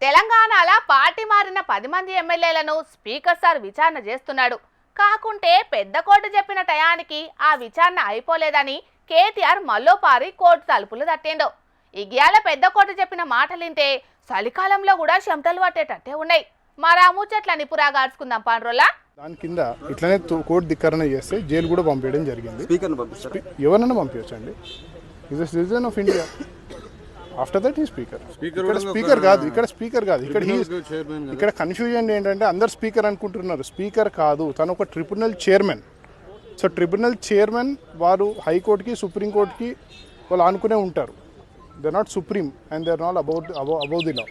తెలంగాణలో పార్టీ మారిన 10 మంది ఎమ్మెల్యేలను స్పీకర్ సార్ విచారణ చేస్తున్నాడు. కాకుంటే పెద్ద కోర్టు చెప్పిన టయానికి ఆ విచారణ అయిపోలేదని కేటీఆర్ మల్లోపారి కోర్టు తలుపులు తట్టిండు. ఇగ్యాల పెద్ద కోర్టు చెప్పిన మాటలింటే చలికాలంలో కూడా చెమటలు పట్టేటట్టే ఉన్నాయి. మరా ముచ్చట్లని పురాగార్చుకుందాం పాండ్రోలా. దాని కింద ఇట్లనే కోర్టు ధిక్కరణ చేస్తే జైలు కూడా పంపించడం జరిగింది. ఎవరైనా పంపించండి. Is the citizen of India. After that ఈ స్పీకర్. ఇక్కడ స్పీకర్ కాదు, ఇక్కడ కన్ఫ్యూజన్ ఏంటంటే అందరు స్పీకర్ అనుకుంటున్నారు. స్పీకర్ కాదు, తను ఒక tribunal chairman. So tribunal chairman వారు హైకోర్టుకి సుప్రీంకోర్టుకి వాళ్ళు అనుకునే ఉంటారు. They are not supreme and they are not above the law.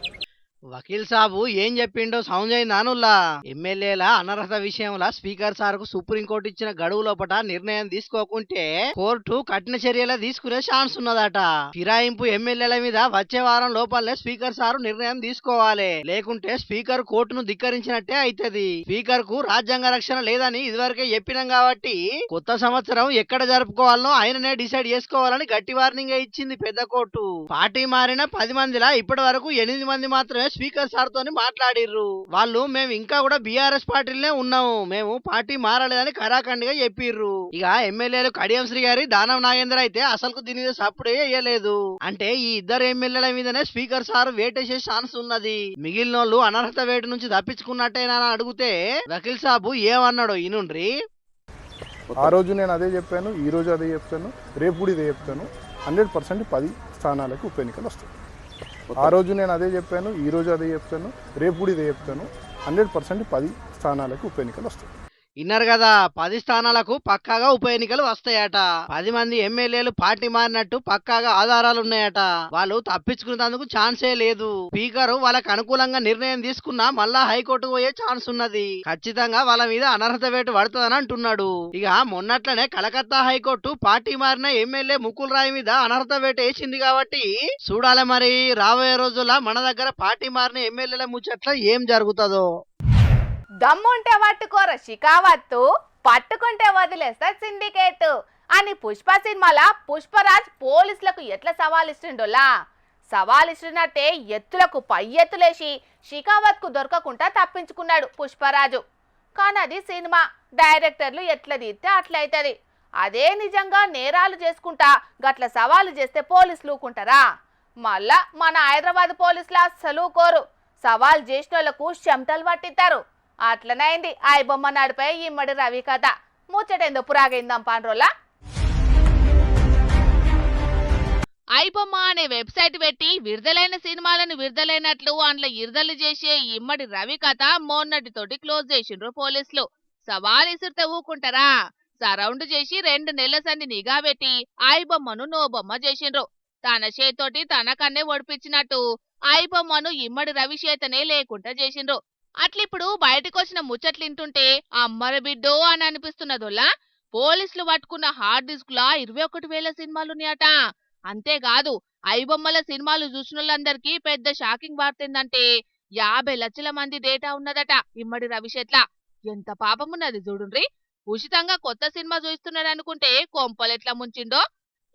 వకీల్ సాబు ఏం చెప్పిండో సౌండ్ నానుల్లా. ఎమ్మెల్యేల అనర్హత విషయంలో స్పీకర్ సార్ కు సుప్రీంకోర్టు ఇచ్చిన గడువు లోపల నిర్ణయం తీసుకోకుంటే కోర్టు కఠిన చర్యలు తీసుకునే ఛాన్స్ ఉన్నదట. ఫిరాయింపు ఎమ్మెల్యేల మీద వచ్చే వారం లోపలనే స్పీకర్ సారు నిర్ణయం తీసుకోవాలి. లేకుంటే స్పీకర్ కోర్టును ధిక్కరించినట్టే అయితది. స్పీకర్ కు రాజ్యాంగ రక్షణ లేదని ఇదివరకే చెప్పినాం కాబట్టి కొత్త సంవత్సరం ఎక్కడ జరుపుకోవాలనో ఆయననే డిసైడ్ చేసుకోవాలని గట్టి వార్నింగ్ ఇచ్చింది పెద్ద కోర్టు. పార్టీ మారిన 10 మందిలా ఇప్పటి వరకు 8 మంది మాత్రమే స్పీకర్ సార్ తోని మాట్లాడిర్రు. వాళ్ళు మేము ఇంకా కూడా బీఆర్ఎస్ పార్టీలోనే ఉన్నాము, మేము పార్టీ మారలేదని ఖరాఖండిగా చెప్పిర్రు. ఇక ఎమ్మెల్యేలు కడియం శ్రీ గారి దానం నాగేంద్ర అయితే అసలు దీని మీద సప్పుడే వేయలేదు. అంటే ఈ ఇద్దరు ఎమ్మెల్యేల మీదనే స్పీకర్ సార్ వేటేసే ఛాన్స్ ఉన్నది. మిగిలిన వాళ్ళు అనర్హత వేటు నుంచి తప్పించుకున్నట్టేనా అని అడిగితే వకీల్ సాబు ఏమన్నాడో ఈనుండ్రి. ఆ రోజు నేను అదే చెప్పాను, ఈ రోజు అదే చెప్తాను, రేపు కూడా ఇదే చెప్తాను. 100% 10 స్థానాలకు ఉప ఎన్నికలు వస్తాయి. ఆ రోజు నేను అదే చెప్పాను, ఈ రోజు అదే చెప్తాను, రేపు కూడా ఇదే చెప్తాను. 100% 10 స్థానాలకు ఉప ఎన్నికలు వస్తాయి. విన్నారు కదా, 10 స్థానాలకు పక్కాగా ఉప ఎన్నికలు వస్తాయట. 10 మంది ఎమ్మెల్యేలు పార్టీ మారినట్టు పక్కాగా ఆధారాలు ఉన్నాయట. వాళ్ళు తప్పించుకునేందుకు ఛాన్సే లేదు. స్పీకర్ వాళ్ళకి అనుకూలంగా నిర్ణయం తీసుకున్నా మళ్ళా హైకోర్టు పోయే ఛాన్స్ ఉన్నది. ఖచ్చితంగా వాళ్ళ మీద అనర్హత వేటు పడుతుందని అంటున్నాడు. ఇక మొన్నట్లనే కలకత్తా హైకోర్టు పార్టీ మారిన ఎమ్మెల్యే ముకుల్ రాయ్ మీద అనర్హత వేటు వేసింది కాబట్టి చూడాలి మరి రాబోయే రోజుల్లో మన దగ్గర పార్టీ మారిన ఎమ్మెల్యేల ముచ్చట్ల ఏం జరుగుతుందో. దమ్ముంటే పట్టుకోర షికావత్తు, పట్టుకుంటే వదిలేస్తా సిండికేట్ అని పుష్ప సినిమాలో పుష్పరాజ్ పోలీసులకు ఎట్లా సవాల్ ఇస్తుండోలా. సవాల్ ఇస్తున్నట్టే ఎత్తులకు పై ఎత్తులేసి షికావత్ కు దొరకకుండా తప్పించుకున్నాడు పుష్పరాజు. కానీ అది సినిమా, డైరెక్టర్లు ఎట్లా తీస్తే అట్లయితది. అదే నిజంగా నేరాలు చేసుకుంటా గట్ల సవాలు చేస్తే పోలీసులు ఊకుంటారా? మళ్ళా మన హైదరాబాద్ పోలీసులు అస్సలు కోరు. సవాల్ చేసిన వాళ్ళకు చెమటలు పట్టిస్తారు. అట్లనైంది ఐబొమ్మ నడిపే ఇమ్మడి రవి కథ. ముచ్చటేందో పురాగైందాం పాండ్రోలా. ఐబొమ్మ అనే వెబ్సైట్ పెట్టి విడుదలైన సినిమాలను విడుదలైనట్లు అందులో ఇరుదలు చేసే ఇమ్మడి రవి కథ మొన్నటితోటి క్లోజ్ చేసిండ్రు పోలీసులు. సవాల్ ఇసురితే ఊకుంటారా? సరౌండ్ చేసి 2 నెలల సంది నిఘా పెట్టి ఐబొమ్మను నోబొమ్మ చేసిండ్రు. తన చేతోటి తనకన్నే ఒడిపించినట్టు ఐబొమ్మను ఇమ్మడి రవి చేతనే లేకుండా చేసిండ్రు. అట్లిప్పుడు బయటకొచ్చిన ముచ్చట్లింటుంటే అమ్మర బిడ్డో అని అనిపిస్తున్నదోలా. పోలీసులు పట్టుకున్న హార్డ్ డిస్క్ లా 21,000 సినిమాలున్నాయట. అంతేకాదు ఐబొమ్మల సినిమాలు చూసినోళ్ళందరికీ పెద్ద షాకింగ్ వార్తేందంటే 50 లక్షల మంది డేటా ఉన్నదట ఇమ్మడి రవిశేట్ల. ఎంత పాపమున్నది చూడుండ్రి. ఉచితంగా కొత్త సినిమా చూస్తున్నాడనుకుంటే కొంపలెట్లా ముంచిండో.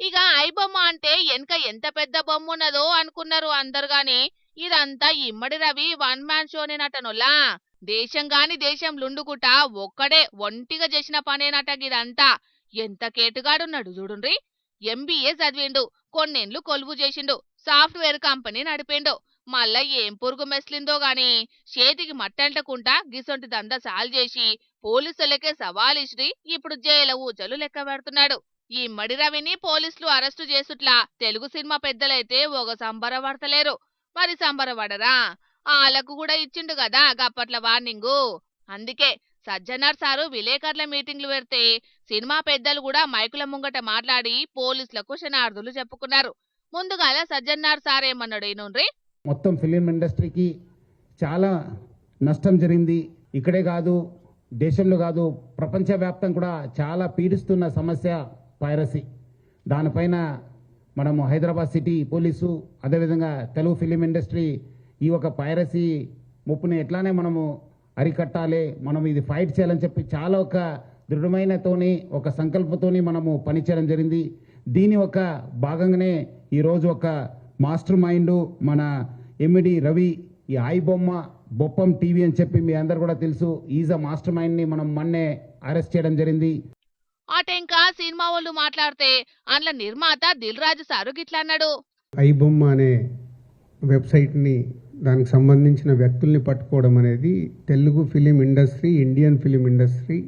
ఇక ఐబొమ్మ అంటే వెనక ఎంత పెద్ద బొమ్మ ఉన్నదో అనుకున్నారు అందరు గాని ఇదంతా ఇమ్మడి రవి 1 మ్యాన్ షోనేనటనొల్లా. దేశం గాని దేశం లుండుకుట ఒక్కడే ఒంటిగా చేసిన పనేనట ఇదంతా. ఎంత కేటుగాడున్నాడు చూడుండ్రి. MBA చదివిండు, కొన్నేళ్లు కొలువు చేసిండు, సాఫ్ట్వేర్ కంపెనీ నడిపిండు. మళ్ళా ఏం పురుగు మెస్లిందో గాని చేతికి మట్టంటకుండా గిసొంటి దందా సాల్ చేసి పోలీసులకే సవాలిచ్చి ఇప్పుడు జైల ఊచలు లెక్క పెడుతున్నాడు. ఈ మడి రవిని పోలీసులు అరెస్టు చేసుట్లా తెలుగు సినిమా పెద్దలైతే ఒక సంబరపడతలేరు. మరి సంబరపడరా? ఆలకు కూడా ఇచ్చిండు కదా గప్పట్ల వార్నింగు. అందుకే సజ్జనార్ సారు విలేకరుల మీటింగ్లు పెడితే సినిమా పెద్దలు కూడా మైకుల ముంగట మాట్లాడి పోలీసులకు క్షణార్థులు చెప్పుకున్నారు. ముందుగా సజ్జనార్ సార్ ఏమన్నాడు ఏనుండ్రి. మొత్తం ఫిలిం ఇండస్ట్రీకి చాలా నష్టం జరిగింది. ఇక్కడే కాదు, దేశంలో కాదు, ప్రపంచవ్యాప్తం కూడా చాలా పీడిస్తున్న సమస్య పైరసీ. దానిపైన మనము హైదరాబాద్ సిటీ పోలీసు, అదేవిధంగా తెలుగు ఫిలిం ఇండస్ట్రీ ఈ ఒక పైరసీ ముప్పుని ఎట్లానే మనము అరికట్టాలి, మనం ఇది ఫైట్ చేయాలని చెప్పి చాలా ఒక దృఢమైనతోని ఒక సంకల్పంతోని మనము పనిచేయడం జరిగింది. దీని ఒక భాగంగానే ఈరోజు ఒక మాస్టర్ మైండ్ మన ఎమ్మిడి రవి ఈ ఐబొమ్మ బొప్పం టీవీ అని చెప్పి మీ అందరు కూడా తెలుసు, ఈజ్ అ మాస్టర్ మైండ్ ని మనం మొన్నే అరెస్ట్ చేయడం జరిగింది. అటెంకా సినిమా వాళ్ళు మాట్లాడితే అందులో నిర్మాత దిల్ రాజు సారు గిట్లా అన్నాడు. ఐబొమ్మ అనే వెబ్సైట్ని, దానికి సంబంధించిన వ్యక్తుల్ని పట్టుకోవడం అనేది Telugu film industry, Indian film industry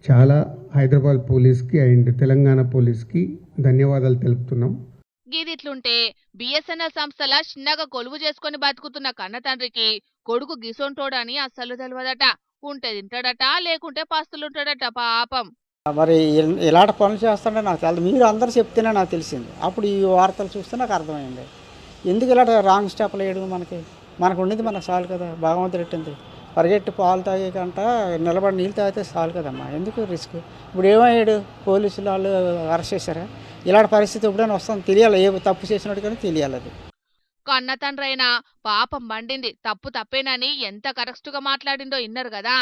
చాలా హైదరాబాద్ పోలీస్కి అండ్ తెలంగాణ పోలీస్కి ధన్యవాదాలు తెలుపుతున్నాం. గీదిట్లుంటే బిఎస్ఎన్ఎల్ సంస్థల చిన్నగా కొలువు చేసుకుని బతుకుతున్న కన్న తండ్రికి కొడుకు గిసొంటోడని అస్సలు తెలియదట. ఉంటే తింటాడట, లేకుంటే పస్తులుంటాడట పాపం. మరి ఇలాంటి పనులు చేస్తుంటే నాకు తెలియదు, మీరు అందరూ చెప్తేనే నాకు తెలిసింది. అప్పుడు ఈ వార్తలు చూస్తే నాకు అర్థమైంది ఎందుకు ఇలాంటి రాంగ్ స్టెప్లు వేయడం. మనకు ఉండేది మనకు చాలు కదా, భగవంతుడు పెట్టింది. పరిగెట్టి పాలు తాగే కంట నిలబడి నీళ్ళు తాగితే చాలు కదమ్మా, ఎందుకు రిస్క్. ఇప్పుడు ఏమయ్యాడు, పోలీసులు వాళ్ళు అరెస్ట్ చేశారా? ఇలాంటి పరిస్థితి ఎప్పుడైనా వస్తుంది తెలియాలి, ఏ తప్పు చేసినట్టు కానీ తెలియాలి. అది కన్న తండ్రైనా పాపం మండింది, తప్పు తప్పేనని ఎంత కరెక్ట్గా మాట్లాడిండో ఇన్నారు కదా.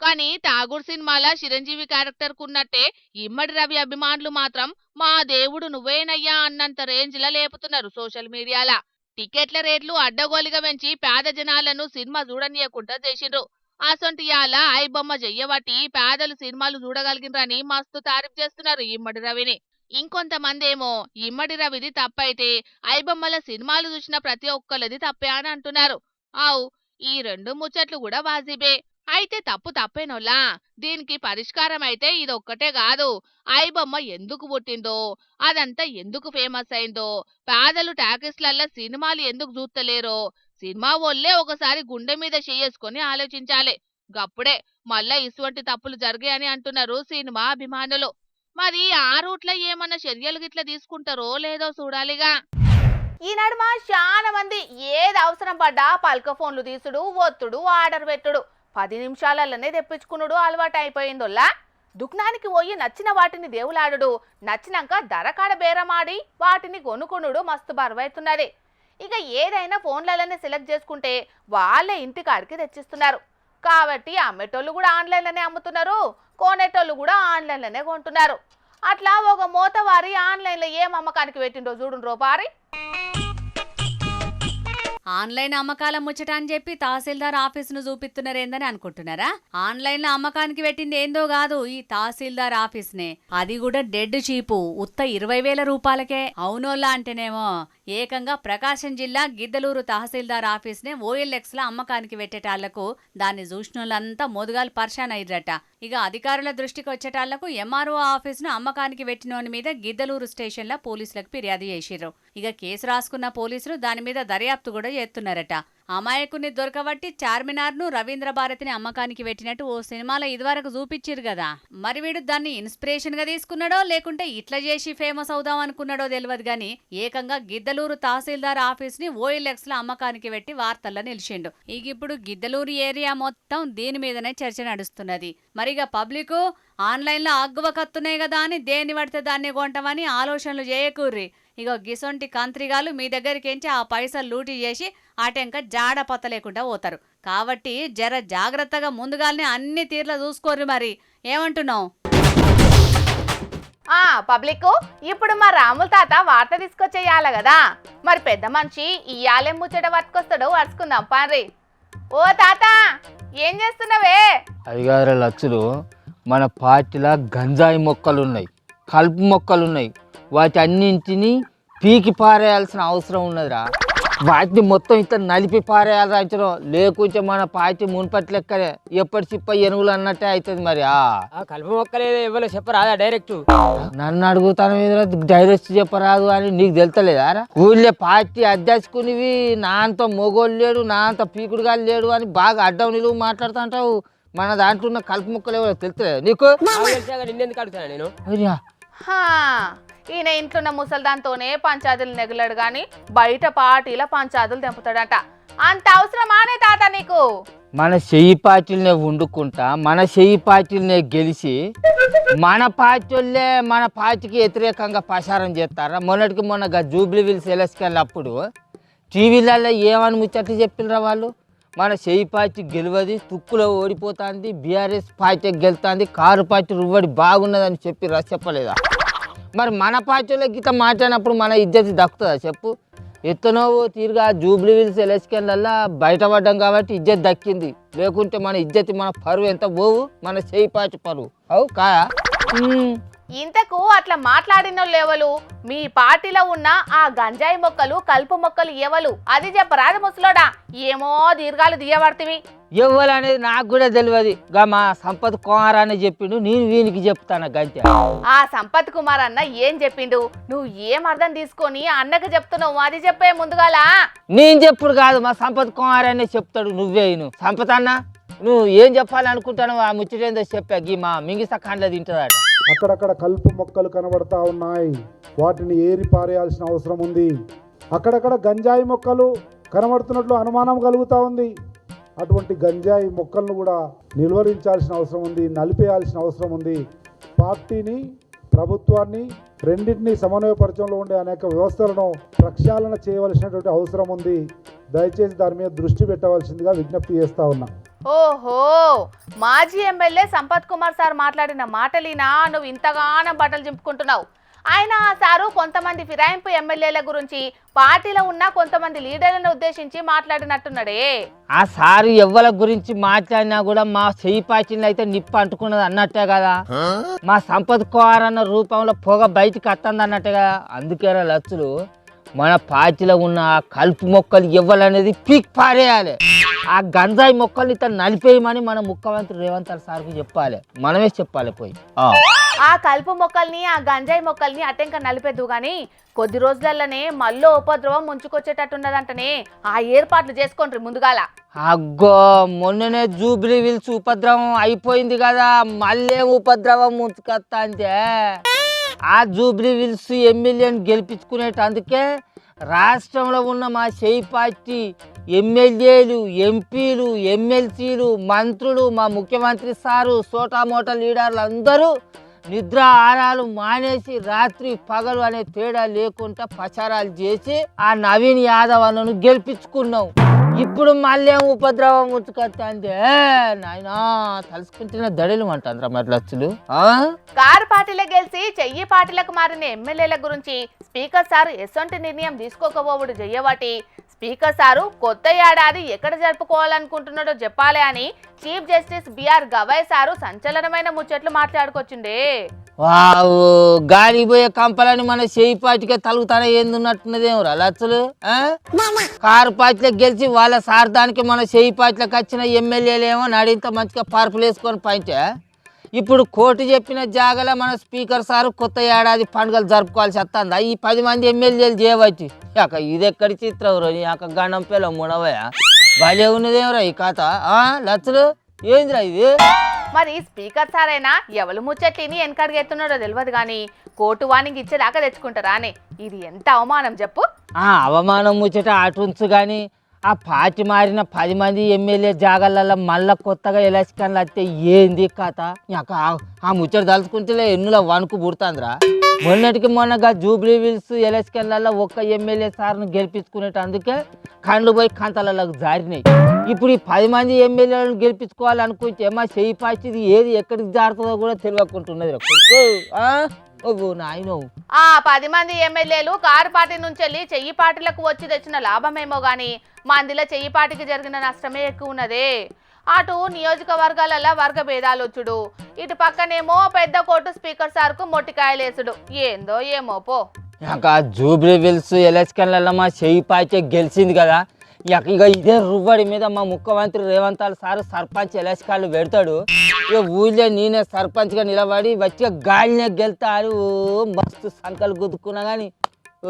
కానీ ఠాగూర్ సినిమాల చిరంజీవి క్యారెక్టర్ కున్నట్టే ఇమ్మడి రవి అభిమానులు మాత్రం మా దేవుడు నువ్వేనయ్యా అన్నంత రేంజ్ లా లేపుతున్నారు సోషల్ మీడియాలా. టికెట్ల రేట్లు అడ్డగోలిగా పెంచి పేద జనాలను సినిమా చూడనీయకుండా చేసిండ్రు. అసొంటి యాల ఐబొమ్మ చెయ్యబట్టి పేదలు సినిమాలు చూడగలిగినరని మస్తు తారీఫ్ చేస్తున్నారు ఇమ్మడి రవిని. ఇంకొంతమంది ఏమో ఇమ్మడి రవిది తప్పైతే ఐబొమ్మల సినిమాలు చూసిన ప్రతి ఒక్కరిది తప్పే అని అంటున్నారు. ఆవు ఈ రెండు ముచ్చట్లు కూడా వాజిబే. అయితే తప్పు తప్పేనోలా, దీనికి పరిష్కారం అయితే ఇదొక్కటే కాదు. ఐబొమ్మ ఎందుకు పుట్టిందో, అదంతా ఎందుకు ఫేమస్ అయిందో, పేదలు టాకీస్లల్లో సినిమాలు ఎందుకు చూస్తలేరో సినిమా వాళ్ళే ఒకసారి గుండె మీద చేసుకొని ఆలోచించాలి. గప్పుడే మళ్ళా ఇటువంటి తప్పులు జరిగాయని అంటున్నారు సినిమా అభిమానులు. మరి ఆ రూట్లో ఏమన్నా చర్యలు గిట్లా తీసుకుంటారో లేదో చూడాలిగా. ఈ నడుమ చాలా మంది ఏది అవసరం పడ్డా పల్క ఫోన్లు తీసుడు, ఒత్తుడు, ఆర్డర్ పెట్టుడు, 10 నిమిషాలలోనే తెప్పించుకున్నాడు అలవాటు అయిపోయిందోల్లా. దుకాణానికి పోయి నచ్చిన వాటిని దేవులాడు, నచ్చినాక ధరకాడ బేరమాడి వాటిని కొనుక్కునుడు మస్తు బరువైతున్నది. ఇక ఏదైనా ఫోన్లలోనే సెలెక్ట్ చేసుకుంటే వాళ్ళే ఇంటికాడికి తెచ్చిస్తున్నారు. కాబట్టి అమ్మేటోళ్ళు కూడా ఆన్లైన్లోనే అమ్ముతున్నారు, కొనేటోళ్ళు కూడా ఆన్లైన్లోనే కొంటున్నారు. అట్లా ఒక మోతవారి ఆన్లైన్లో ఏం అమ్మకానికి పెట్టిండో చూడుండ్రో పారి. ఆన్లైన్ అమ్మకాల ముచ్చట అని చెప్పి తహసీల్దార్ ఆఫీసును చూపిస్తున్నారేందని అనుకుంటున్నారా? ఆన్లైన్ లో అమ్మకానికి పెట్టింది ఏందో కాదు, ఈ తహసీల్దార్ ఆఫీస్నే. అది కూడా డెడ్ చీపు, ఉత్త 20,000 రూపాయలకే. అవునోలా అంటేనేమో ఏకంగా ప్రకాశం జిల్లా గిద్దలూరు తహసీల్దార్ ఆఫీస్నే OLX ల అమ్మకానికి పెట్టేటాళ్లకు దాన్ని చూసినోళ్ళంతా మోదుగాలు పర్షాన్ అయ్యారట. ఇక అధికారుల దృష్టికి వచ్చేటాళ్లకు MRO ఆఫీసును అమ్మకానికి పెట్టినోని మీద గిద్దలూరు స్టేషన్లో పోలీసులకు ఫిర్యాదు చేసిర్రు. ఇక కేసు రాసుకున్న పోలీసులు దాని మీద దర్యాప్తు కూడా చేస్తున్నారట. అమాయకుని దొరకబట్టి చార్మినార్ ను రవీంద్ర భారతిని అమ్మకానికి పెట్టినట్టు ఓ సినిమాలో ఇదివరకు చూపించారు కదా. మరి వీడు దాన్ని ఇన్స్పిరేషన్ గా తీసుకున్నాడో లేకుంటే ఇట్లా చేసి ఫేమస్ అవుదాం అనుకున్నాడో తెలియదు గాని ఏకంగా గిద్దలూరు తహసీల్దార్ ఆఫీస్ ని OLX లో అమ్మకానికి పెట్టి వార్తల్లో నిలిచిండు. ఇక ఇప్పుడు గిద్దలూరు ఏరియా మొత్తం దీని మీదనే చర్చ నడుస్తున్నది. మరిగా పబ్లిక్ ఆన్లైన్ లో అగ్గువ కత్తున్నాయి కదా అని దేన్ని పడితే దాన్ని కొంటామని ఆలోచనలు చేయకూర్రి. ఇక గిసొంటి కంత్రిగాలు మీ దగ్గరికించి ఆ పైసలు లూటీ చేసి ఆటెంక జాడ పత్త లేకుండా పోతారు. కాబట్టి జర జాగ్రత్తగా ముందుగానే అన్ని తీర్ల చూసుకోర్రి. మరి ఏమంటున్నావు? పబ్లిక్ ఇప్పుడు మా రాముల తాత వార్త తీసుకొచ్చేయాల కదా, మరి పెద్ద మనిషి ఇయ్యాలే ముచ్చట పట్టుకొస్తాడు, అరుచుకుందాం పారి. ఓ తాత ఏం చేస్తున్నావే? 5,000 లక్షలు మన పార్టీలో గంజాయి మొక్కలున్నాయి, కలుపు మొక్కలున్నాయి, వాటి అన్నింటినీ పీకి పారేయాల్సిన అవసరం ఉన్నదిరా. వాటిని మొత్తం ఇట్లా నలిపి పారేయాలి రాచడం, లేకుంటే మన పార్టీ మున్పటి లెక్కనే ఎప్పటి చిప్ప ఎనుగులు అన్నట్టే అవుతుంది. మరి కలుపు మొక్కలే ఇవ్వలే చెప్పరాదా డైరెక్ట్? నన్ను అడుగుతాను మీద డైరెక్ట్ చెప్పరాదు అని నీకు తెలుతలేదా? ఊళ్ళో పార్టీ అధ్యక్షునివి నా అంత మొగోళ్ళు లేడు, నా అంత పీకుడుగా లేడు అని బాగా అడ్డం నిలువు మాట్లాడుతుంటావు. మన దాంట్లో ఉన్న కలుపు మొక్కలు ఎవరో తెలుతలేదు నీకు? నిన్నెందుకు అడుగుతాను నేను? ఈయన ఇంట్లో ముసల్దాంతోనే పంచాయతీలు నెగలాడు గాని బయట పార్టీల పంచాయతీలు తెంపుతాడట. అంత అవసరమానే తాత నీకు? మన చెయ్యి పార్టీలనే వండుకుంటా, మన చెయ్యి పార్టీలనే గెలిచి మన పార్టీలే మన పార్టీకి వ్యతిరేకంగా ప్రచారం చేస్తారా? మొన్నటికి మొన్న జూబ్లీ హిల్స్ ఎలక్షన్ అప్పుడు టీవీలలో ఏమని ముచ్చట్లు చెప్పినరా వాళ్ళు? మన చెయ్యి పార్టీ గెలవది, తుక్కులో ఓడిపోతుంది, బీఆర్ఎస్ పార్టీ గెలుతుంది, కారు పార్టీ రువ్వడి బాగున్నదని చెప్పి చెప్పలేదా? మరి మన పార్టీలో గీత మాట్లాడినప్పుడు మన ఇజ్జతి దక్కుతుందా చెప్పు? ఎత్తనో తీరుగా జూబ్లీ హిల్స్ ఎలక్షన్లల్లా బయటపడ్డాం కాబట్టి ఇజ్జత్ దక్కింది. లేకుంటే మన ఇజ్జత్ మన పరువు ఎంత పోవు, మన చేయి పాచి పరువు అవు కాయా. ఇంతకు అట్లా మాట్లాడినోళ్ళు ఎవలు? మీ పార్టీలో ఉన్న ఆ గంజాయి మొక్కలు కలుపు మొక్కలు ఎవలు? అది చెప్పరాదు ముసలోడా, ఏమో దీర్ఘాలు దియబడుతుంది. ఎవ్వరు అనేది నాకు కూడా తెలియదు. గా మా సంపత్ కుమార్ అని చెప్పిండు, నేను వీనికి చెప్తాను గంతే. ఆ సంపత్ కుమార్ అన్న ఏం చెప్పిండు? నువ్వు ఏం అర్థం తీసుకొని అన్నకు చెప్తున్నావు? అది చెప్పే ముందుగాల. నేను చెప్పుడు కాదు, మా సంపత్ కుమార్ అనే చెప్తాడు. నువ్వే సంపత్ అన్న, నువ్వు ఏం చెప్పాలనుకుంటాను ఆ ముచ్చటేందో చెప్పా. గీ మా మింగిస కాండ్ల తింటుందట. అక్కడక్కడ కలుపు మొక్కలు కనబడతా ఉన్నాయి, వాటిని ఏరి పారేయాల్సిన అవసరం ఉంది. అక్కడక్కడ గంజాయి మొక్కలు కనబడుతున్నట్లు అనుమానం కలుగుతూ ఉంది. అటువంటి గంజాయి మొక్కలను కూడా నిలువరించాల్సిన అవసరం ఉంది, నలిపేయాల్సిన అవసరం ఉంది. పార్టీని, ప్రభుత్వాన్ని రెండింటినీ సమన్వయపరచడంలో ఉండే అనేక వ్యవస్థలను ప్రక్షాళన చేయవలసినటువంటి అవసరం ఉంది. దయచేసి దాని మీద దృష్టి పెట్టవలసిందిగా విజ్ఞప్తి చేస్తా ఉన్నా. ఓహో, మాజీ ఎమ్మెల్యే సంపత్ కుమార్ సార్ మాట్లాడిన మాటలీనా నువ్వు ఇంతగానం బట్టలు చింపుకుంటున్నావు? ఆయన ఆ సారు కొంతమంది ఫిరాయింపు ఎమ్మెల్యేల గురించి పార్టీలో ఉన్న కొంతమంది లీడర్లను ఉద్దేశించి మాట్లాడినట్టున్నాడే. ఆ సారు ఎవ్వల గురించి మాట్లాడినా కూడా మా చెయ్యి పాచిని అయితే నిప్పు అంటుకున్నది అన్నట్టే కదా. మా సంపత్ కుమార్ అన్న రూపంలో పొగ బయటికి వస్తుంది అన్నట్టే కదా. అందుకేనా లచ్చులు మన పార్టీలో ఉన్న ఆ కలుపు మొక్కలు ఇవ్వాలనేది పీక్ పారేయాలి. ఆ గంజాయి మొక్కల్ని ఇతను నలిపేయమని మన ముఖ్యమంత్రి రేవంత్ రెడ్డి సార్కి చెప్పాలి, మనమే చెప్పాలి పోయి. ఆ కలుపు మొక్కల్ని, ఆ గంజాయి మొక్కల్ని అటెంక నలిపేద్దు గాని కొద్ది రోజులలోనే మళ్ళీ ఉపద్రవం ముంచుకొచ్చేటట్టున్నదంటనే. ఆ ఏర్పాట్లు చేసుకోండి ముందుగాల. అగ్గో, మొన్ననే జూబ్లీ హిల్స్ ఉపద్రవం అయిపోయింది కదా, మళ్ళీ ఉపద్రవం ముంచుకొస్తా అంటే. ఆ జూబ్లీ హిల్స్ ఎమ్మెల్యేని గెలిపించుకునేటందుకే రాష్ట్రంలో ఉన్న మా చేయి పార్టీ ఎమ్మెల్యేలు, ఎంపీలు, ఎమ్మెల్సీలు, మంత్రులు, మా ముఖ్యమంత్రి సారు, సోటామోటా లీడర్లు అందరూ నిద్ర ఆరాలు మానేసి రాత్రి పగలు అనే తేడా లేకుండా ప్రచారాలు చేసి ఆ నవీన్ యాదవ్ అన్నను గెలిపించుకున్నాం. ఇప్పుడు మళ్ళీ ఉపద్రవం ముచ్చుకొస్తా అంటే నాయనా తలుసుకుంటున్న దడలు అంటారు మరి లచ్చులు. కారు పార్టీలో గెలిచి చెయ్యి పార్టీలకు మారిన ఎమ్మెల్యేల గురించి స్పీకర్ సారు ఎసొంటి నిర్ణయం తీసుకోకపోవడు చెయ్యవాటి. స్పీకర్ సారు కొత్త ఏడాది ఎక్కడ జరుపుకోవాలనుకుంటున్నాడో చెప్పాలి అని chief justice BR Gavai sir సంచలనమైన ముచ్చట్లు మాట్లాడుకొచ్చిండే. వావు, గాలిపోయే కంపలని మన చేయి పార్టీకే తలుగుతానే ఏందున్నట్టున్నదేమరా లచ్చులు. కారు పార్టీలో గెలిచి వాళ్ళ సార్థానికి మన చేయి పార్టీలకు వచ్చిన ఎమ్మెల్యేలేమో నడింత మంచిగా పరుపులు వేసుకొని పంచే. ఇప్పుడు కోర్టు చెప్పిన జాగలో మన స్పీకర్ సారు కొత్త ఏడాది పండుగలు జరుపుకోవాల్సి వస్తుందా? ఈ 10 మంది ఎమ్మెల్యేలు చేయవచ్చు. ఇది ఎక్కడి చిత్రం నీ అక్క గండం పిల్ల మునవయ భలే ఉన్నదేమరా ఈ కథ. లచ్చులు ఏందిరా ఇది? మరి స్పీకర్ సార్ అయినా ఎవరు ముచ్చట్టిని వెనకడిగెత్తున్నాడో తెలియదు కానీ కోర్టు వానికి ఇచ్చేదాకా తెచ్చుకుంటారా అని. ఇది ఎంత అవమానం చెప్పు. అవమానం ముచ్చట అటుంచు కానీ ఆ పార్టీ మారిన 10 మంది ఎమ్మెల్యే జాగాలలో మళ్ళా కొత్తగా ఎలక్షన్లు వస్తే ఏంది కథ? ఆ ముచ్చట తలుచుకుంటే ఎన్నుల వణుకు పుడుతుందిరా. మొన్నటికి మొన్నగా జూబ్లీ హిల్స్ ఎలక్షన్లలో ఒక్క ఎమ్మెల్యే సార్ను గెలిపించుకునేటందుకే కండ్లు పోయి కంతలకు జారినాయి. ఇప్పుడు ఈ 10 మంది ఎమ్మెల్యేలను గెలిపించుకోవాలనుకుంటే మా చెయ్యి పార్టీది ఏది ఎక్కడికి జారుతుందో కూడా తెలియకుంటున్నది. ఆ 10 మంది ఎమ్మెల్యేలు కారు పార్టీ నుంచి వెళ్ళి చెయ్యి పార్టీలకు వచ్చి తెచ్చిన లాభమేమో గాని మందిలో చెయ్యి పార్టీకి జరిగిన నష్టమే ఎక్కువ ఉన్నదే. అటు నియోజకవర్గాలలో వర్గ భేదాలు వచ్చుడు, ఇటు పక్కనేమో పెద్ద కోర్టు స్పీకర్ సార్కు మొట్టికాయలేసుడు. ఏందో ఏమో పో. జూబ్లీ హిల్స్ ఎలక్షన్లలో మా చెయ్యి పార్టీ గెలిచింది కదా, ఇక ఇదే రువ్వడి మీద మా ముఖ్యమంత్రి రేవంత్ రెడ్డి సారు సర్పంచ్ ఎలక్షన్లు పెడతాడు. ఇక ఊళ్ళో నేనే సర్పంచ్గా నిలబడి వచ్చి గాలినే గెలుతా అని మస్తు సంకలు గుద్దుకున్నా కానీ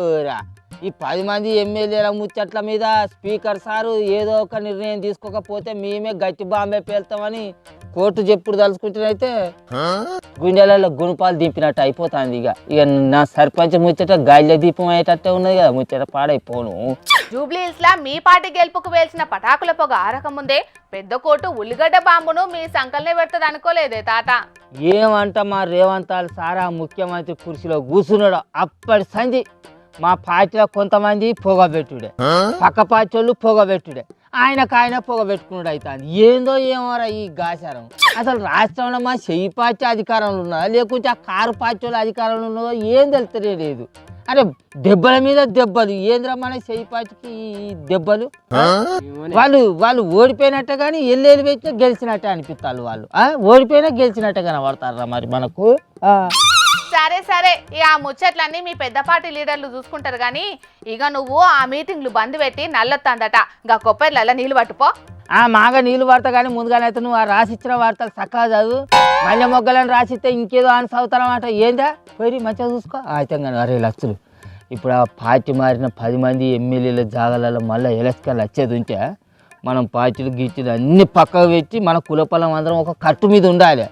ఊరా ఈ 10 మంది ఎమ్మెల్యేల ముచ్చట్ల మీద స్పీకర్ సారు ఏదో ఒక నిర్ణయం తీసుకోకపోతే మేమే గట్టి బాంబే పేల్తామని కోర్టు చెప్పుడు తలుచుకుంటేనైతే గుండెలలో గుణపాలు దింపినట్టు అయిపోతుంది. ఇక నా సర్పంచ్ ముచ్చట గాలిలో దీపం అయ్యేటట్టే ఉన్నది కదా, ముచ్చట పాడైపోను. జూబ్లీ హిల్స్ లా మీ పార్టీ గెలుపుకు వేల్చిన పటాకుల పొగ ఆరకముందే పెద్ద కోర్టు ఉల్లిగడ్డ బాంబును మీ సంకల్నే పెడతాది అనుకోలేదే తాత. ఏమంట మా రేవంత్ రెడ్డి సారా ముఖ్యమంత్రి కుర్చీలో కూర్చున్నాడు అప్పటి సంధి మా పార్టీలో కొంతమంది పొగబెట్టుడే, పక్క పార్టీ వాళ్ళు పొగబెట్టుడే, ఆయన పొగబెట్టుకున్నాడు అవుతుంది. ఏందో ఏమోరా ఈ గాచారం. అసలు రాష్ట్రంలో మా చెయ్యి పార్టీ అధికారంలో ఉన్నదా లేకుంటే ఆ కారు పార్టీ వాళ్ళు అధికారంలో ఉన్నదో ఏం తెలుస్తూనే లేదు. అరే దెబ్బల మీద దెబ్బలు ఏంద్రా మన చెయ్యి పాచికి ఈ దెబ్బలు వాళ్ళు ఓడిపోయినట్టే కానీ ఎల్లేలు పెట్టినా గెలిచినట్టే అనిపిస్తారు వాళ్ళు ఓడిపోయినా గెలిచినట్టే కనబడతారా మరి మనకు సరే సరే ఆ ముచ్చట్లన్నీ మీ పెద్ద పార్టీ లీడర్లు చూసుకుంటారు గాని ఇక నువ్వు ఆ మీటింగ్లు బంద్ పెట్టి నల్లొత్తాందట గా కొప్పర్ల నీళ్ళు పట్టుపో మాగా నీళ్ళు పడతా కానీ ముందుగానే అయితే నువ్వు ఆ రాసిచ్చిన వార్తలు చక్కగా చదువు మళ్ళీ మొగ్గలను రాసిస్తే ఇంకేదో అని చదువుతానమాట ఏందా పోయి మంచిగా చూసుకో అయితే కానీ అరే లక్షలు ఇప్పుడు ఆ పార్టీ మారిన 10 మంది ఎమ్మెల్యేల జాగాలలో మళ్ళీ ఎలక్షన్ వచ్చేది ఉంటే మనం పార్టీలు గీర్చీలు అన్ని పక్కకు పెట్టి మన కులపలం అందరం ఒక కట్టు మీద ఉండాలి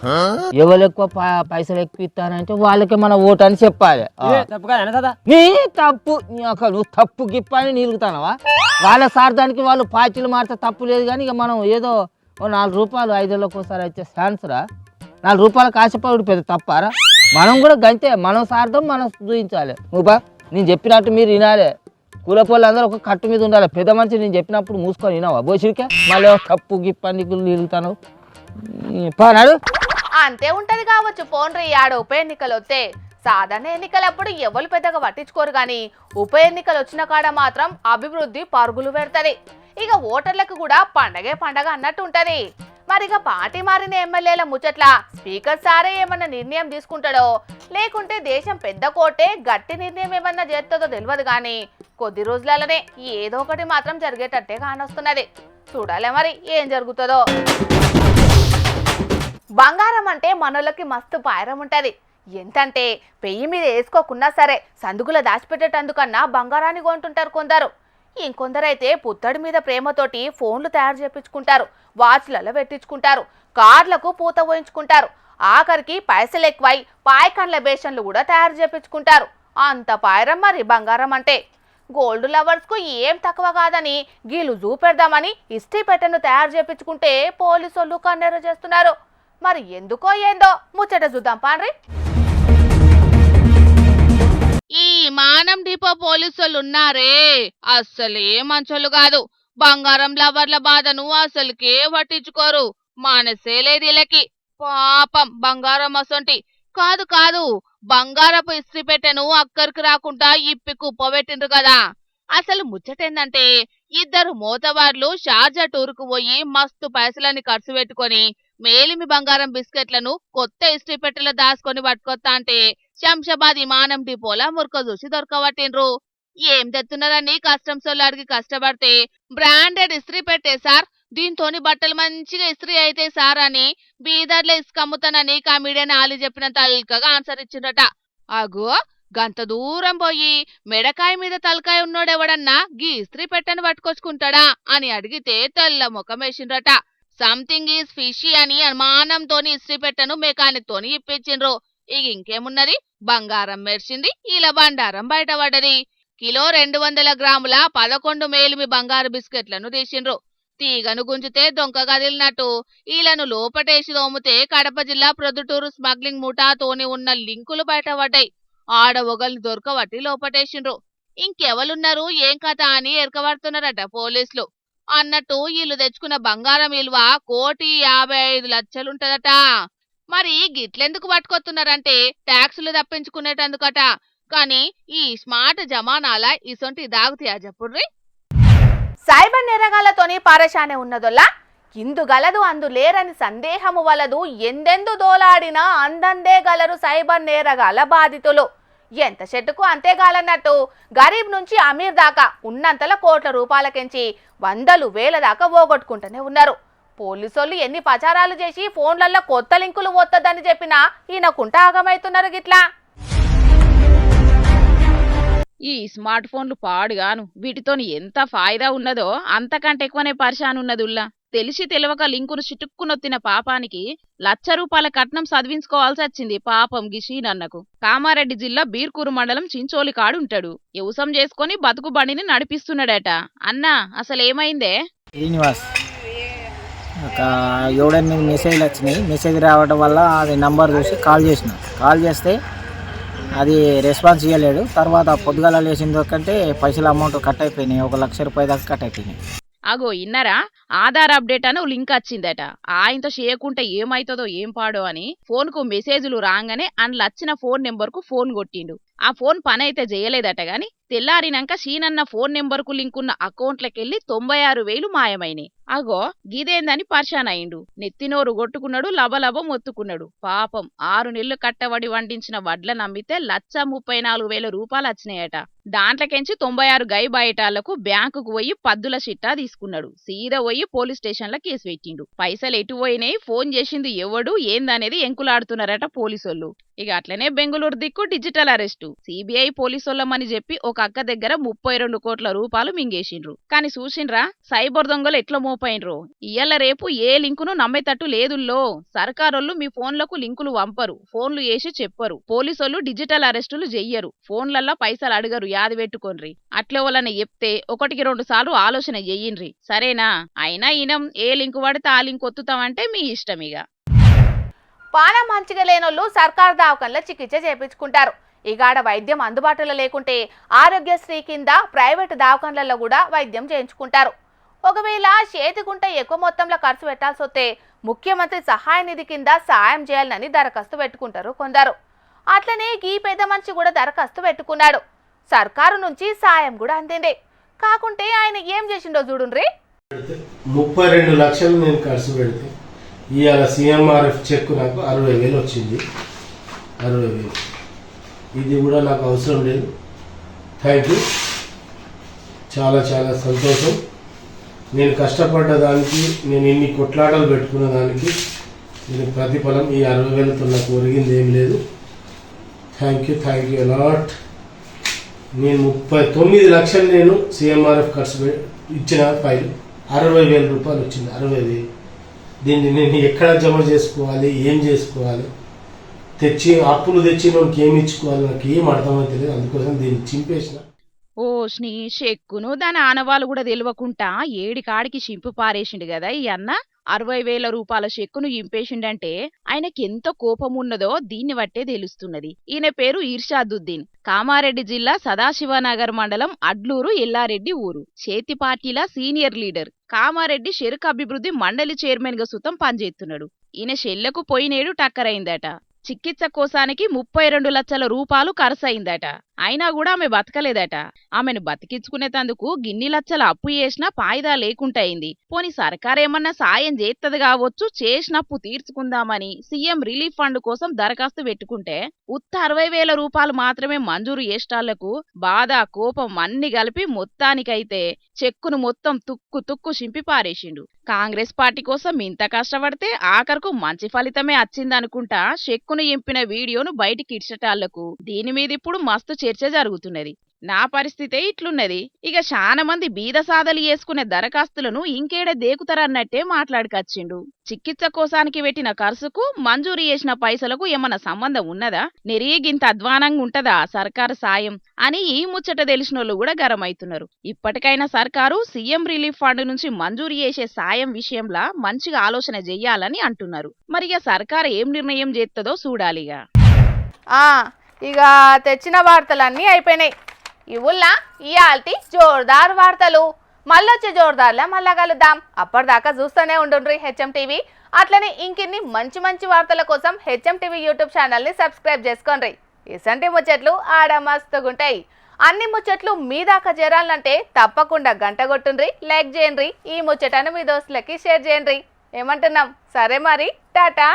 ఎవరు ఎక్కువ పైసలు ఎక్కువ ఇస్తానంటే వాళ్ళకే మన ఓటు అని చెప్పాలి నీ తప్పు నువ్వు తప్పు గిప్ప అని నిలుగుతానవా వాళ్ళ సార్థానికి వాళ్ళు పార్టీలు మారితే తప్పు లేదు కానీ ఇక మనం ఏదో ₹4 5 ఏళ్ళకి ఒకసారి వచ్చే ఛాన్స్ రా ₹4 ఆశపడు పెద్ద తప్పారా మనం కూడా గంతే మనం సార్థం మనం చూపించాలి నువ్వు బా నేను చెప్పినట్టు మీరు వినాలి కూలపోళ్ళు అందరూ ఒక కట్టు మీద ఉండాలి పెద్ద మనిషి నేను చెప్పినప్పుడు మూసుకొని వినావా బోసిరికే మళ్ళీ తప్పు గిప్పని నిలుగుతాను పానాడు అంతే ఉంటది కావచ్చు పోన్రి ఆడ ఉప ఎన్నికలు వస్తే సాధారణ ఎన్నికలప్పుడు ఎవరు పెద్దగా పట్టించుకోరు గాని ఉప ఎన్నికలు వచ్చిన కాడ మాత్రం అభివృద్ధి పరుగులు పెడతది ఇక ఓటర్లకు కూడా పండగే పండగ అన్నట్టు ఉంటది మరిగా పార్టీ మారిన ఎమ్మెల్యేల ముచ్చట్ల స్పీకర్ సారే ఏమన్నా నిర్ణయం తీసుకుంటాడో లేకుంటే దేశం పెద్ద కోటే గట్టి నిర్ణయం ఏమన్నా చేస్తుందో తెలియదు కానీ కొద్ది రోజులలోనే ఏదో ఒకటి మాత్రం జరిగేటట్టే కానొస్తున్నది చూడాలి మరి ఏం జరుగుతుందో బంగారం అంటే మనోళ్ళకి మస్తు పాయరం ఉంటది ఎంతంటే పెయ్యి మీద వేసుకోకున్నా సరే సందుకుల దాచిపెట్టేటందుకన్నా బంగారాన్ని కొంటుంటారు కొందరు ఇంకొందరైతే పుత్తడి మీద ప్రేమతోటి ఫోన్లు తయారు చేయించుకుంటారు వాచ్లలో పెట్టించుకుంటారు కార్లకు పూత పోయించుకుంటారు ఆఖరికి పైసలు ఎక్కువై పాయకండ్ల బేషన్లు కూడా తయారు చేయించుకుంటారు అంత పాయరం మరి బంగారం అంటే గోల్డ్ లవర్స్ కు ఏం తక్కువ కాదని గీలు చూపెడదామని ఇస్త్రీ పెట్టెను తయారు చేయించుకుంటే పోలీసులు కన్నెర చేస్తున్నారు మరి ఎందుకో ఏందో ముచ్చట చూద్దాం పాండ్రి ఈ మానం డిపో పోలీసులు ఉన్నారే అస్సలే మంచోళ్ళు కాదు బంగారం లవర్ల బాధను అసలుకే పట్టించుకోరు మానసే లేదు వీళ్ళకి పాపం బంగారం అసొంటి కాదు కాదు బంగారపు ఇస్త్రీ పెట్టెను అక్కడికి రాకుండా ఇప్పి కుప్పబెట్టిండ్రు కదా అసలు ముచ్చటేందంటే ఇద్దరు మోతవార్లు షార్జా టూర్కు పోయి మస్తు పైసలని ఖర్చు పెట్టుకొని మేలిమి బంగారం బిస్కెట్లను కొత్త ఇస్త్రీ పెట్టెలో దాచుకొని పట్టుకొస్తా అంటే శంషాబాద్ విమానం డిపోలా మురక చూసి దొరకబట్టిండ్రు ఏం తెస్తున్నారని కస్టమ్స్ వాళ్ళు అడిగి కష్టపడితే బ్రాండెడ్ ఇస్త్రీ పెట్టే సార్ దీంతోని బట్టలు మంచిగా ఇస్త్రీ అయితే సార్ అని బీదర్లో ఇసుక అమ్ముతానని కామెడియన్ ఆలి చెప్పినంత అల్కగా ఆన్సర్ ఇచ్చిండట అగో గంత దూరం పోయి మెడకాయ మీద తలకాయ ఉన్నోడెవడన్నా గీ ఇస్త్రీ పెట్టెను పట్టుకొచ్చుకుంటాడా అని అడిగితే తెల్ల ముఖం వేసిండ్రట సంథింగ్ ఈజ్ ఫిషీ అని అనుమానంతోని ఇస్త్రీ పెట్టెను మెకానిక్ తోని ఇప్పించిండ్రు ఇక ఇంకేమున్నది బంగారం మెరిచింది ఇలా బండారం బయటపడ్డది కిలో 200 గ్రాముల 11 మేలిమి బంగారు బిస్కెట్లను తీసిండ్రు తీగను గుంజితే దొంక గదిలినట్టు ఈలను లోపటేసి దోమితే కడప జిల్లా ప్రొద్దుటూరు స్మగ్లింగ్ ముఠాతోని ఉన్న లింకులు బయటపడ్డాయి ఆడవొగల్ని దొరకబట్టి లోపటేసిండ్రు ఇంకెవలున్నారు ఏం కథ అని ఎరకబడుతున్నారట పోలీసులు అన్నట్టు వీళ్ళు తెచ్చుకున్న బంగారం విలువ 1,55,00,000 మరి గిట్లెందుకు పట్టుకొస్తున్నారంటే ట్యాక్సులు తప్పించుకునేటందుకట కానీ ఈ స్మార్ట్ జమానాల ఇసొంటి దాగుతాయా చెప్పుర్రి సైబర్ నేరగాళ్లతోని పారేషానే ఉన్నదొల్లా ఇందు గలదు అందు లేరని సందేహము వలదు ఎందెందు దోలాడినా అందందే గలరు సైబర్ నేరగాళ్ల బాధితులు ఎంత చెట్టుకు అంతేగాలన్నట్టు గరీబ్ నుంచి అమీర్ దాకా ఉన్నంతల కోట్ల రూపాయలకెంచి 100,000 దాకా పోగొట్టుకుంటూనే ఉన్నారు పోలీసులు ఎన్ని ప్రచారాలు చేసి ఫోన్లలో కొత్త లింకులు వత్తదని చెప్పినా ఈయనకుంట ఆగమైతున్నారు గిట్లా ఈ స్మార్ట్ ఫోన్లు పాడుగాను వీటితోని ఎంత ఫాయిదా ఉన్నదో అంతకంటే ఎక్కువనే పరిశాన్ ఉన్నది ఉల్లా తెలిసి తెలియక లింకును చిటుక్కునొత్తిన పాపానికి ₹1,00,000 కట్నం చదివించుకోవాల్సి వచ్చింది పాపం గిషీనన్నకు కామారెడ్డి జిల్లా బీర్కూరు మండలం చించోలి కాడుంటాడు వ్యవసాయం చేసుకుని బతుకు బండిని నడిపిస్తున్నాడట అన్నా అసలేమైందే శ్రీనివాస్ ఒక 7-8 మెసేజ్లు వచ్చినాయి మెసేజ్ రావడం వల్ల అది నంబర్ చూసి కాల్ చేస్తే అది రెస్పాన్స్ ఇవ్వలేడు తర్వాత పొద్దుగాల లేచిన దొక్కంటే పైసల అమౌంట్ కట్ అయిపోయినాయి ₹1,00,000 దాకా కట్ అయిపోయినాయి అగో ఇన్నరా ఆధార్ అప్డేట్ అని లింక్ వచ్చిందట ఆయనతో చేయకుంటే ఏమైతుందో ఏం పాడో అని ఫోన్ కు మెసేజ్లు రాగానే అందులో వచ్చిన ఫోన్ నెంబర్ కు ఫోన్ కొట్టిండు ఆ ఫోన్ పని అయితే చేయలేదట గాని తెల్లారినాక షీనన్న ఫోన్ నెంబర్కు లింకున్న అకౌంట్లకెళ్లి 96,000 మాయమైనాయి. అగో గిదేందని పర్షాన్ అయిండు. నెత్తినోరు కొట్టుకున్నాడు, లబలబ మొత్తుకున్నాడు. పాపం 6 నెలలు కట్టబడి వండించిన వడ్ల నమ్మితే 1,34,000 రూపాయలు వచ్చినాయట. దాంట్లకెంచి 96 గై బయటాలకు బ్యాంకుకు పోయి పద్దుల చిట్టా తీసుకున్నాడు. సీదా పోయి పోలీస్ స్టేషన్లో కేసు పెట్టిండు. పైసలు ఎటు పోయినాయి, ఫోన్ చేసింది ఎవడు ఏందనేది ఎంకులాడుతున్నారట పోలీసోళ్ళు. ఇక అట్లనే బెంగళూరు దిక్కు డిజిటల్ అరెస్టు. సిబిఐ పోలీసోళ్ళమని చెప్పి ఒక అక్క దగ్గర 32 కోట్ల రూపాయలు మింగేసిండ్రు. కానీ చూసిండ్రా సైబర్ దొంగలు ఎట్లా మోపైనరు. ఇయ్యాల రేపు ఏ లింకును నమ్మేటట్టు లేదుల్లో. సర్కారోళ్ళు మీ ఫోన్లకు లింకులు పంపరు, ఫోన్లు వేసి చెప్పరు. పోలీసోళ్ళు డిజిటల్ అరెస్టులు చెయ్యరు, ఫోన్లల్లో పైసలు అడగరు. యాది పెట్టుకోన్రి. అట్లే వాళ్ళని చెప్తే 1-2 సార్లు ఆలోచన చెయ్యిండ్రి. సరేనా? అయినా ఈనం ఏ లింకు పడితే ఆ లింకు ఒత్తుతామంటే మీ ఇష్టం. ఇక పానం మంచిగా లేనోళ్ళు సర్కారు దవాఖానలో చికిత్స చేయించుకుంటారు. ఇగాడ వైద్యం అందుబాటులో లేకుంటే ఆరోగ్యశ్రీ కింద ప్రైవేటు దవాఖానలలో కూడా వైద్యం చేయించుకుంటారు. ఒకవేళ చేతికుంటే ఎక్కువ మొత్తంలో ఖర్చు పెట్టాల్సి వస్తే ముఖ్యమంత్రి సహాయ నిధి కింద సాయం చేయాలని దరఖాస్తు పెట్టుకుంటారు కొందరు. అట్లనే ఈ పెద్ద మనిషి కూడా దరఖాస్తు పెట్టుకున్నాడు. సర్కారు నుంచి సాయం కూడా అందింది. కాకుంటే ఆయన ఏం చేసిండో చూడుండ్రి. 32 లక్షలు నేను ఖర్చు పెడితే ఇవాళ CMRF చెక్ నాకు 60,000 వచ్చింది. 60,000 ఇది కూడా నాకు అవసరం లేదు. Thank you. చాలా చాలా సంతోషం. నేను కష్టపడ్డ దానికి, నేను ఇన్ని కొట్లాటలు పెట్టుకున్న దానికి నేను ప్రతిఫలం ఈ 60,000తో నాకు ఒరిగింది ఏం లేదు. Thank you a lot. నేను 39 లక్షలు నేను CMRF ఖర్చు ఇచ్చిన ఫైల్ 60,000 రూపాయలు వచ్చింది. 60,000 దీన్ని నేను ఎక్కడ జమ చేసుకోవాలి, ఏం చేసుకోవాలి, అప్పులు తెచ్చి మనకి ఏమి ఇచ్చుకోవాలి, నాకు ఏం అర్థమైతే అందుకోసం దీన్ని చింపేసిన. ఓ శ్నీ చెక్కును దాని ఆనవాళ్ళు కూడా తెలియకుండా ఏడికాడికి చింపు పారేసిండు కదా ఈ అన్న. 60,000 రూపాయల చెక్కును ఇంపేసిండంటే ఆయనకి ఎంత కోపం ఉన్నదో దీన్ని బట్టే తెలుస్తున్నది. ఈయన పేరు ఇర్షాదుద్దీన్. కామారెడ్డి జిల్లా సదాశివనగర్ మండలం అడ్లూరు ఎల్లారెడ్డి ఊరు. చేతి పార్టీల సీనియర్ లీడర్. కామారెడ్డి చెరుకు అభివృద్ధి మండలి చైర్మన్ గా సుతం పనిచేస్తున్నాడు. ఈయన చెల్లకు పోయినేడు టక్కరైందట. చికిత్స కోసానికి 32 లక్షల రూపాయలు ఖర్చయిందట. అయినా కూడా ఆమె బతకలేదట. ఆమెను బతికించుకునేందుకు గిన్ని లక్షల అప్పు చేసినా పాయిదా లేకుంటయింది. పోని సర్కారేమన్నా సాయం చేత్తది కావచ్చు, చేసినప్పు తీర్చుకుందామని సీఎం రిలీఫ్ ఫండ్ కోసం దరఖాస్తు పెట్టుకుంటే ఉత్త 60,000 రూపాయలు మాత్రమే మంజూరు చేసేటాళ్లకు బాధ, కోపం అన్ని కలిపి మొత్తానికైతే చెక్కును మొత్తం తుక్కు చింపి పారేసిండు. కాంగ్రెస్ పార్టీ కోసం ఇంత కష్టపడితే ఆఖరుకు మంచి ఫలితమే వచ్చిందనుకుంటా చెక్కును ఇంపిన వీడియోను బయటికి ఇడ్చటాళ్లకు దీని మీద ఇప్పుడు మస్తు చర్చ జరుగుతున్నది. నా పరిస్థితే ఇట్లున్నది. ఇక చాలా మంది బీద సాదలు చేసుకునే దరఖాస్తులను ఇంకేడ దేకుతారన్నట్టే మాట్లాడుకొచ్చిండు. చికిత్స కోసానికి పెట్టిన ఖర్చుకు మంజూరు చేసిన పైసలకు ఏమన్నా సంబంధం ఉన్నదా? నెరీగింత అధ్వానంగా ఉంటదా సర్కారు సాయం అని ఈ ముచ్చట తెలిసినోళ్ళు కూడా గరమైతున్నారు. ఇప్పటికైనా సర్కారు సీఎం రిలీఫ్ ఫండ్ నుంచి మంజూరు చేసే సాయం విషయంలో మంచిగా ఆలోచన చెయ్యాలని అంటున్నారు. మరి ఇక సర్కారు ఏం నిర్ణయం చేస్తుందో చూడాలిగా. ఇక తెచ్చిన వార్తలన్నీ అయిపోయినాయి. ఇవుల్లా ఇయాల్టి జోర్దార్ వార్తలు. మళ్ళొచ్చే జోర్దార్లా మళ్ళా కలుద్దాం. అప్పటిదాకా చూస్తూనే ఉండుండ్రి HM టీవీ. అట్లనే ఇంకిన్ని మంచి మంచి వార్తల కోసం HM టీవీ యూట్యూబ్ ఛానల్ని సబ్స్క్రైబ్ చేసుకోండి. ఇసంటి ముచ్చట్లు ఆడ మస్తుగుంటాయి. అన్ని ముచ్చట్లు మీ దాకా చేరాలంటే తప్పకుండా గంట కొట్టుండ్రి, లైక్ చేయండి, ఈ ముచ్చటను మీ దోస్తులకి షేర్ చేయండి. ఏమంటున్నాం? సరే మరి, టాటా.